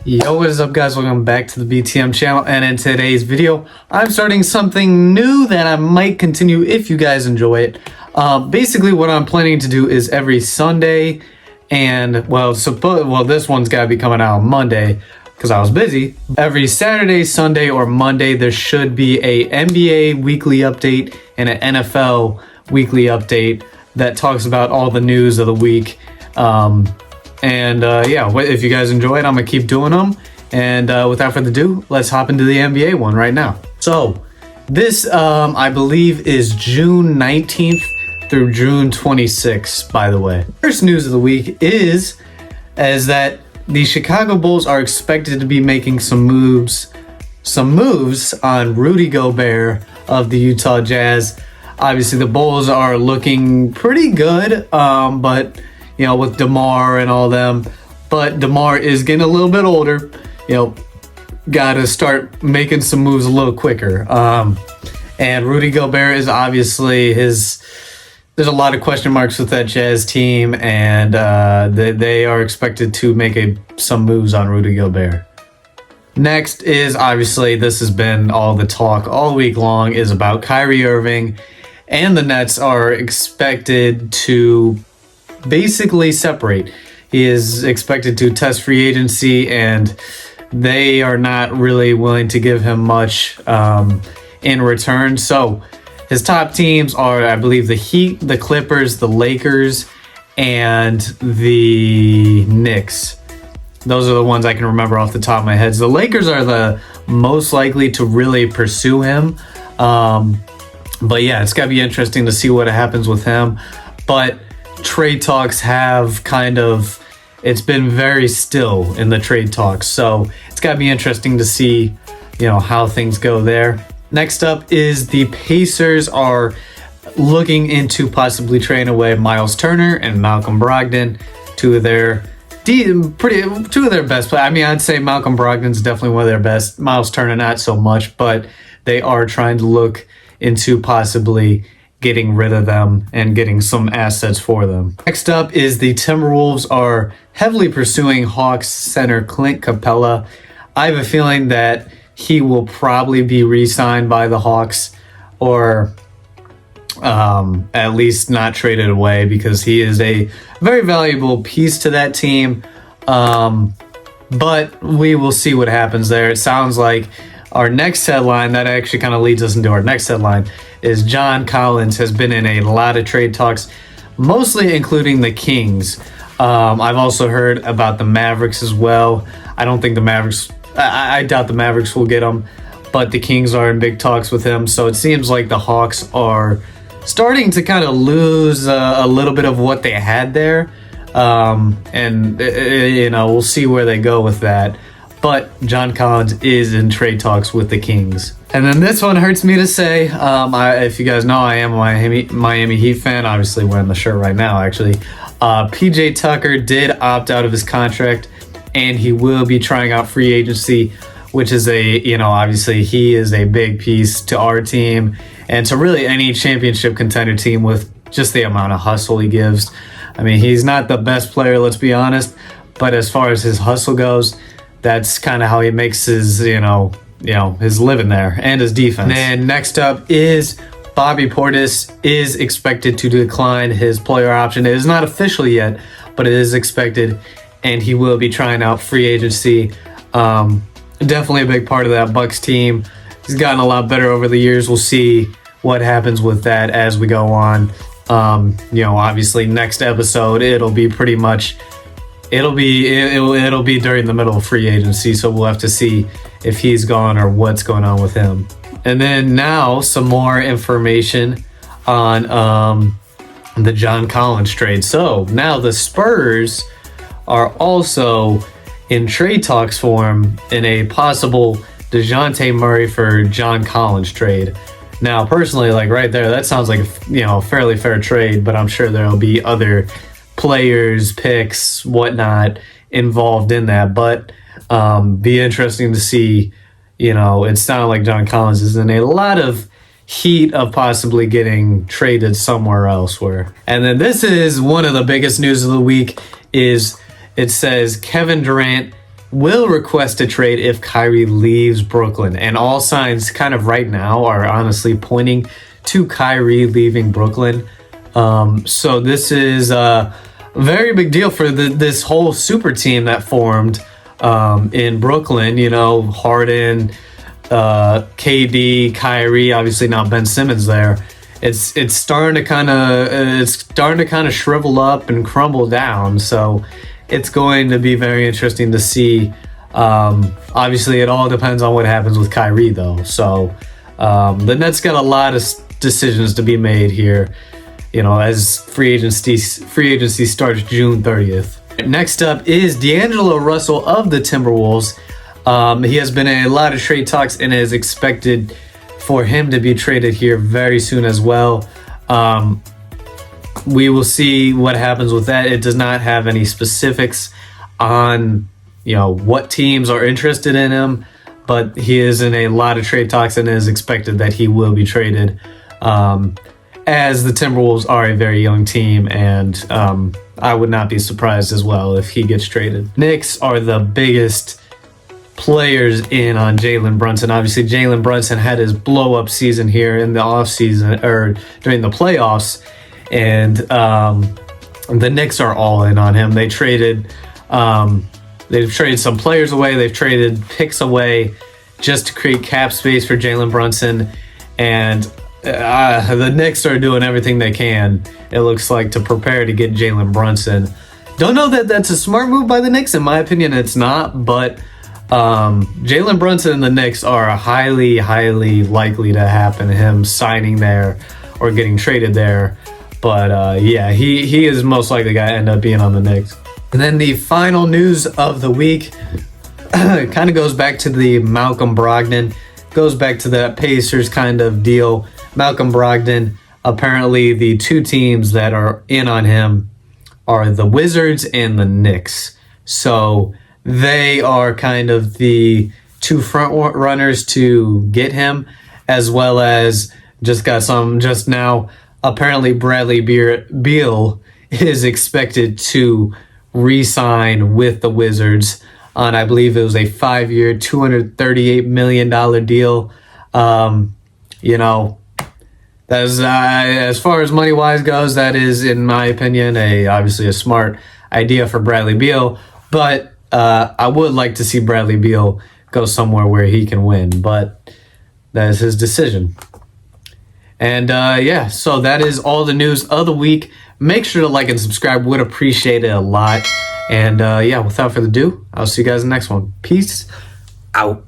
Yo, what is up, guys? Welcome back to the BTM channel, and in today's video I'm starting something new that I might continue if you guys enjoy it. Basically what I'm planning to do is every Sunday, and this one's got to be coming out on Monday because I was busy. Every Saturday, Sunday, or Monday there should be a NBA weekly update and an NFL weekly update that talks about all the news of the week. If you guys enjoy it, I'm gonna keep doing them. And without further ado, let's hop into the NBA one right now. So this, I believe, is June 19th through June 26th, by the way. First news of the week is that the Chicago Bulls are expected to be making some moves on Rudy Gobert of the Utah Jazz. Obviously, the Bulls are looking pretty good, but you know, with DeMar and all them. But DeMar is getting a little bit older. You know, got to start making some moves a little quicker. And Rudy Gobert is obviously there's a lot of question marks with that Jazz team, and they are expected to make some moves on Rudy Gobert. Next is, obviously, this has been all the talk all week long, is about Kyrie Irving, and the Nets are expected to basically separate. He is expected to test free agency, and they are not really willing to give him much in return. So his top teams are, I believe, the Heat, the Clippers, the Lakers, and the Knicks. Those are the ones I can remember off the top of my head. So the Lakers are the most likely to really pursue him. But yeah, it's got to be interesting to see what happens with him. But trade talks have it's been very still in the trade talks, so it's got to be interesting to see, you know, how things go there. Next up is the Pacers are looking into possibly trading away Miles Turner and Malcolm Brogdon, two of their best players. I mean, I'd say Malcolm Brogdon's definitely one of their best. Miles Turner not so much, but they are trying to look into possibly getting rid of them and getting some assets for them. Next up is the Timberwolves are heavily pursuing Hawks center Clint Capella. I have a feeling that he will probably be re-signed by the Hawks, or at least not traded away, because he is a very valuable piece to that team. But we will see what happens there. It sounds like our next headline, that actually kind of leads us into our next headline, is John Collins has been in a lot of trade talks, mostly including the Kings. I've also heard about the Mavericks as well. I don't think the Mavericks, I doubt the Mavericks will get him, but the Kings are in big talks with him. So it seems like the Hawks are starting to kind of lose a little bit of what they had there. We'll see where they go with that. But John Collins is in trade talks with the Kings. And then this one hurts me to say. If you guys know, I am a Miami Heat fan. Obviously wearing the shirt right now, actually. PJ Tucker did opt out of his contract, and he will be trying out free agency, which is obviously he is a big piece to our team and to really any championship contender team with just the amount of hustle he gives. I mean, he's not the best player, let's be honest, but as far as his hustle goes, that's kind of how he makes his, his living there, and his defense. And next up is Bobby Portis is expected to decline his player option. It is not official yet, but it is expected, and he will be trying out free agency. Definitely a big part of that Bucks team. He's gotten a lot better over the years. We'll see what happens with that as we go on. Obviously next episode, it'll be during the middle of free agency, so we'll have to see if he's gone or what's going on with him. And then now some more information on the John Collins trade. So now the Spurs are also in trade talks for him in a possible DeJounte Murray for John Collins trade. Now, personally, right there, that sounds like a fairly fair trade, but I'm sure there'll be other players, picks, whatnot involved in that. But be interesting to see. It sounded like John Collins is in a lot of heat of possibly getting traded somewhere elsewhere. And then this is one of the biggest news of the week. Is it says Kevin Durant will request a trade if Kyrie leaves Brooklyn. And all signs kind of right now are honestly pointing to Kyrie leaving Brooklyn. So this is a very big deal for this whole super team that formed in Brooklyn. You know, Harden, KD, Kyrie, obviously now Ben Simmons there. It's starting to kind of shrivel up and crumble down. So it's going to be very interesting to see. Obviously, it all depends on what happens with Kyrie, though. So the Nets got a lot of decisions to be made here, you know, as free agency starts June 30th. Next up is D'Angelo Russell of the Timberwolves. He has been in a lot of trade talks and is expected for him to be traded here very soon as well. We will see what happens with that. It does not have any specifics on, you know, what teams are interested in him, but he is in a lot of trade talks and it is expected that he will be traded, as the Timberwolves are a very young team, and I would not be surprised as well if he gets traded. Knicks are the biggest players in on Jalen Brunson. Obviously, Jalen Brunson had his blow-up season here in the offseason, or during the playoffs, and the Knicks are all in on him. They've traded some players away. They've traded picks away just to create cap space for Jalen Brunson, and the Knicks are doing everything they can, it looks like, to prepare to get Jalen Brunson. Don't know that that's a smart move by the Knicks. In my opinion, it's not, but Jalen Brunson and the Knicks are highly, highly likely to happen, him signing there or getting traded there. But yeah, he is most likely going to end up being on the Knicks. And then the final news of the week kind of goes back to the Malcolm Brogdon, goes back to that Pacers kind of deal. Malcolm Brogdon, apparently the two teams that are in on him are the Wizards and the Knicks. So they are kind of the two front runners to get him, as well as just now, apparently Bradley Beal is expected to re-sign with the Wizards on, I believe it was a 5-year, $238 million deal. You know, as far as money-wise goes, that is, in my opinion, obviously a smart idea for Bradley Beal. But I would like to see Bradley Beal go somewhere where he can win. But that is his decision. And yeah, so that is all the news of the week. Make sure to like and subscribe. Would appreciate it a lot. And yeah, without further ado, I'll see you guys in the next one. Peace out.